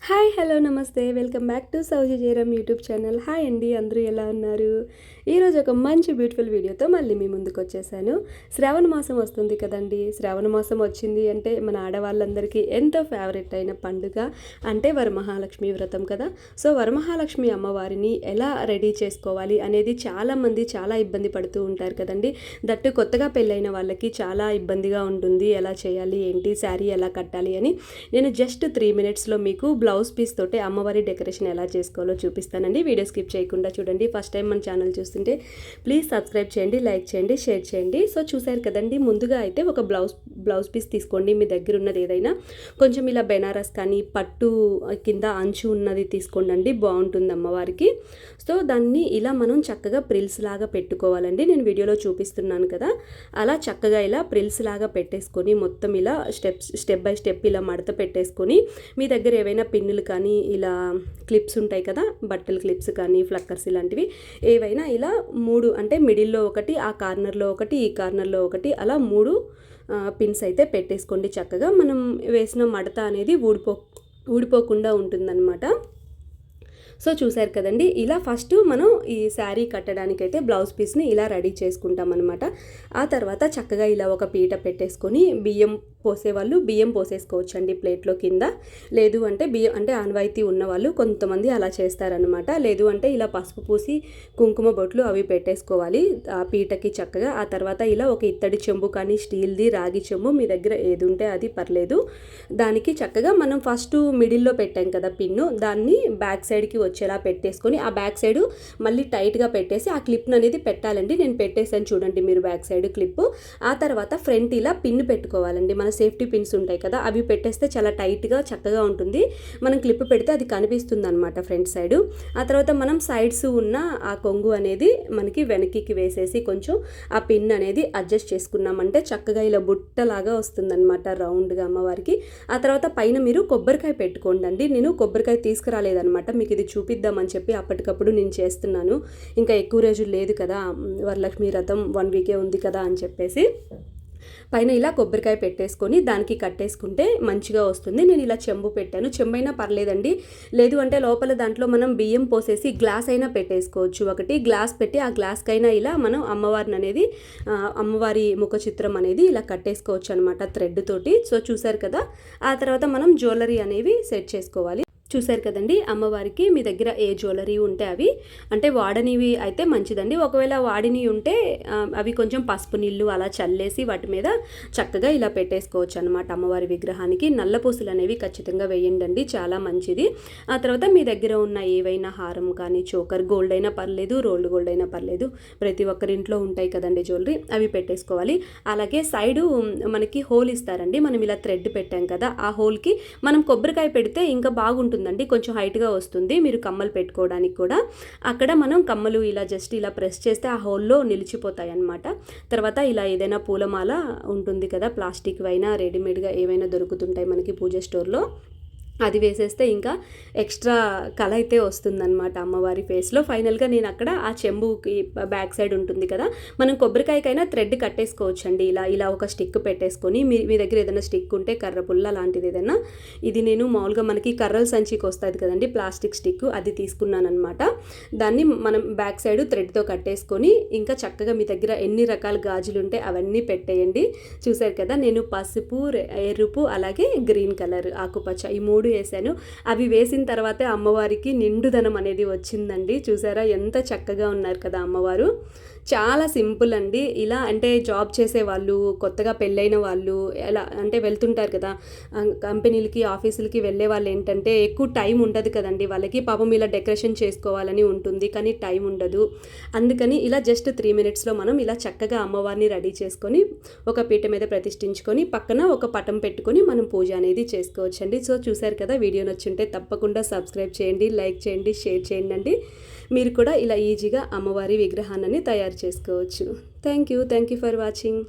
Hi hello నమస్తే welcome back to Souji Jayaram YouTube channel. Hi అండి, అందరూ ఎలా ఉన్నారు? ఈరోజు ఒక మంచి బ్యూటిఫుల్ వీడియోతో మళ్ళీ మీ ముందుకు వచ్చేసాను. శ్రావణ మాసం వస్తుంది కదండి. శ్రావణ మాసం వచ్చింది అంటే మన ఆడవాళ్ళందరికీ ఎంతో ఫేవరెట్ అయిన పండుగ అంటే వరమహాలక్ష్మి వ్రతం కదా. సో వరమహాలక్ష్మి అమ్మవారిని ఎలా రెడీ చేసుకోవాలి అనేది చాలామంది చాలా ఇబ్బంది పడుతూ ఉంటారు కదండి. దట్టు కొత్తగా పెళ్ళైన వాళ్ళకి చాలా ఇబ్బందిగా ఉంటుంది. ఎలా చేయాలి, ఏంటి, శారీ ఎలా కట్టాలి అని నేను జస్ట్ 3 minutesలో మీకు బ్లౌజ్ పీస్ తోటి అమ్మవారి డెకరేషన్ ఎలా చేసుకోవాలో చూపిస్తానండి. వీడియో స్కిప్ చేయకుండా చూడండి. ఫస్ట్ టైం మన ఛానల్ చూస్తుంటే ప్లీజ్ సబ్స్క్రైబ్ చేయండి, లైక్ చేయండి, షేర్ చేయండి. సో చూసారు కదండి, ముందుగా అయితే ఒక బ్లౌజ్ పీస్ తీసుకోండి. మీ దగ్గర ఉన్నది ఏదైనా కొంచెం ఇలా బెనారస్ కానీ పట్టు కింద అంచు ఉన్నది తీసుకోండి, బాగుంటుంది అమ్మవారికి. సో దాన్ని ఇలా మనం చక్కగా ప్రిల్స్ లాగా పెట్టుకోవాలండి. నేను వీడియోలో చూపిస్తున్నాను కదా, అలా చక్కగా ఇలా ప్రిల్స్ లాగా పెట్టేసుకొని మొత్తం ఇలా స్టెప్ బై స్టెప్ ఇలా మడత పెట్టేసుకొని మీ దగ్గర ఏవైనా పిన్నులు కానీ ఇలా క్లిప్స్ ఉంటాయి కదా, బట్టల క్లిప్స్ కానీ ఫ్లక్కర్స్ ఇలాంటివి ఏవైనా ఇలా 3 అంటే మిడిల్లో ఒకటి, ఆ కార్నర్లో ఒకటి, ఈ కార్నర్లో ఒకటి, అలా 3 పిన్స్ అయితే పెట్టేసుకోండి. చక్కగా మనం వేసిన మడత అనేది ఊడిపోకుండా ఉంటుందన్నమాట. సో చూసారు కదండి, ఇలా ఫస్ట్ మనం ఈ శారీ కట్టడానికైతే బ్లౌజ్ పీస్ని ఇలా రెడీ చేసుకుంటాం అనమాట. ఆ తర్వాత చక్కగా ఇలా ఒక పీట పెట్టేసుకొని బియ్యం పోసేవాళ్ళు బియ్యం పోసేసుకోవచ్చండి ప్లేట్లో కింద. లేదు అంటే బియ్యం అంటే ఆనవాయితీ ఉన్నవాళ్ళు కొంతమంది అలా చేస్తారనమాట. లేదు అంటే ఇలా పసుపు పూసి కుంకుమ బొట్లు అవి పెట్టేసుకోవాలి ఆ పీటకి చక్కగా. ఆ తర్వాత ఇలా ఒక ఇత్తడి చెంబు కానీ స్టీల్ది, రాగి చెంబు మీ దగ్గర ఏది ఉంటే అది పర్లేదు. దానికి చక్కగా మనం ఫస్ట్ మిడిల్లో పెట్టాం కదా పిన్ను, దాన్ని బ్యాక్ సైడ్కి వచ్చేలా పెట్టేసుకొని ఆ బ్యాక్ సైడ్ మళ్ళీ టైట్గా పెట్టేసి ఆ క్లిప్ను అనేది పెట్టాలండి. నేను పెట్టేసాను చూడండి మీరు బ్యాక్ సైడ్ క్లిప్. ఆ తర్వాత ఫ్రంట్ ఇలా పిన్ పెట్టుకోవాలండి. మన సేఫ్టీ పిన్స్ ఉంటాయి కదా, అవి పెట్టేస్తే చాలా టైట్గా చక్కగా ఉంటుంది. మనం క్లిప్ పెడితే అది కనిపిస్తుంది అనమాట ఫ్రంట్ సైడ్. ఆ తర్వాత మనం సైడ్స్ ఉన్న ఆ కొంగు అనేది మనకి వెనక్కి వేసేసి కొంచెం ఆ పిన్ అనేది అడ్జస్ట్ చేసుకున్నామంటే చక్కగా ఇలా బుట్టలాగా వస్తుందన్నమాట రౌండ్గా అమ్మవారికి. ఆ తర్వాత పైన మీరు కొబ్బరికాయ పెట్టుకోండి. నేను కొబ్బరికాయ తీసుకురాలేదనమాట, మీకు ఇది చూపిద్దామని చెప్పి అప్పటికప్పుడు నేను చేస్తున్నాను. ఇంకా ఎక్కువ రోజులు లేదు కదా, వరలక్ష్మి వ్రతం 1 వీకే ఉంది కదా అని చెప్పేసి పైన ఇలా కొబ్బరికాయ పెట్టేసుకొని దానికి కట్టేసుకుంటే మంచిగా వస్తుంది. నేను ఇలా చెంబు పెట్టాను, చెంబైనా పర్లేదండి. లేదు అంటే లోపల దాంట్లో మనం బియ్యం పోసేసి గ్లాస్ అయినా పెట్టేసుకోవచ్చు. ఒకటి గ్లాస్ పెట్టి ఆ గ్లాస్కైనా ఇలా మనం అమ్మవారిని అనేది అమ్మవారి ముఖ చిత్రం అనేది ఇలా కట్టేసుకోవచ్చు అనమాట థ్రెడ్ తోటి. సో చూసారు కదా, ఆ తర్వాత మనం జ్యువెలరీ అనేవి సెట్ చేసుకోవాలి. చూసారు కదండి, అమ్మవారికి మీ దగ్గర ఏ జ్యువెలరీ ఉంటే అవి అంటే వాడనివి అయితే మంచిదండి. ఒకవేళ వాడిని ఉంటే అవి కొంచెం పసుపు నీళ్ళు అలా చల్లేసి వాటి మీద చక్కగా ఇలా పెట్టేసుకోవచ్చు అనమాట. అమ్మవారి విగ్రహానికి నల్ల పూసలు అనేవి ఖచ్చితంగా వేయండి, చాలా మంచిది. ఆ తర్వాత మీ దగ్గర ఉన్న ఏవైనా హారం కానీ చోకర్, గోల్డ్ అయినా పర్లేదు, రోల్డ్ గోల్డ్ అయినా పర్లేదు, ప్రతి ఒక్కరింట్లో ఉంటాయి కదండి జ్యువెలరీ, అవి పెట్టేసుకోవాలి. అలాగే సైడు మనకి హోల్ ఇస్తారండి. మనం ఇలా థ్రెడ్ పెట్టాం కదా, ఆ హోల్కి మనం కొబ్బరికాయ పెడితే ఇంకా బాగుంటుంది, కొంచెం హైట్గా వస్తుంది. మీరు కమ్మలు పెట్టుకోవడానికి కూడా అక్కడ మనం కమ్మలు ఇలా జస్ట్ ఇలా ప్రెస్ చేస్తే ఆ హోల్లో నిలిచిపోతాయి అన్నమాట. తర్వాత ఇలా ఏదైనా పూలమాల ఉంటుంది కదా, ప్లాస్టిక్ అయినా రెడీమేడ్గా ఏవైనా దొరుకుతుంటాయి మనకి పూజ స్టోర్లో, అది వేసేస్తే ఇంకా ఎక్స్ట్రా కళ అయితే వస్తుందన్నమాట అమ్మవారి ఫేస్లో. ఫైనల్గా నేను అక్కడ ఆ చెంబుకి బ్యాక్ సైడ్ ఉంటుంది కదా, మనం కొబ్బరికాయకైనా థ్రెడ్ కట్టేసుకోవచ్చండి. ఇలా ఒక స్టిక్ పెట్టేసుకొని మీ దగ్గర ఏదైనా స్టిక్ ఉంటే కర్ర పుల్ల లాంటిది ఏదైనా, ఇది నేను మామూలుగా మనకి కర్రల సంచికి వస్తుంది కదండి ప్లాస్టిక్ స్టిక్, అది తీసుకున్నాను అనమాట. దాన్ని మనం బ్యాక్ సైడ్ థ్రెడ్తో కట్టేసుకొని ఇంకా చక్కగా మీ దగ్గర ఎన్ని రకాల గాజులు ఉంటే అవన్నీ పెట్టేయండి. చూసారు కదా, నేను పసుపు, ఎరుపు, అలాగే గ్రీన్ కలర్, ఆకుపచ్చ, ఈ 3 వేసాను. అవి వేసిన తర్వాతే అమ్మవారికి నిండుదనం అనేది వచ్చిందండి. చూసారా ఎంత చక్కగా ఉన్నారు కదా అమ్మవారు. చాలా సింపుల్ అండి. ఇలా అంటే జాబ్ చేసే వాళ్ళు, కొత్తగా పెళ్ళైన వాళ్ళు ఎలా అంటే వెళ్తుంటారు కదా కంపెనీలకి, ఆఫీసులకి వెళ్ళే వాళ్ళు ఏంటంటే ఎక్కువ టైం ఉండదు కదండి వాళ్ళకి. పాపం ఇలా డెకరేషన్ చేసుకోవాలని ఉంటుంది కానీ టైం ఉండదు. అందుకని ఇలా జస్ట్ 3 minutesలో మనం ఇలా చక్కగా అమ్మవారిని రెడీ చేసుకొని ఒక పీట మీద ప్రతిష్ఠించుకొని పక్కన ఒక పటం పెట్టుకొని మనం పూజ అనేది చేసుకోవచ్చండి. సో చూసారు కదా, వీడియో నచ్చుంటే తప్పకుండా సబ్స్క్రైబ్ చేయండి, లైక్ చేయండి, షేర్ చేయండి. మీరు కూడా ఇలా ఈజీగా అమ్మవారి విగ్రహాన్ని తయారు చేసుకోవచ్చు. Thank you for watching.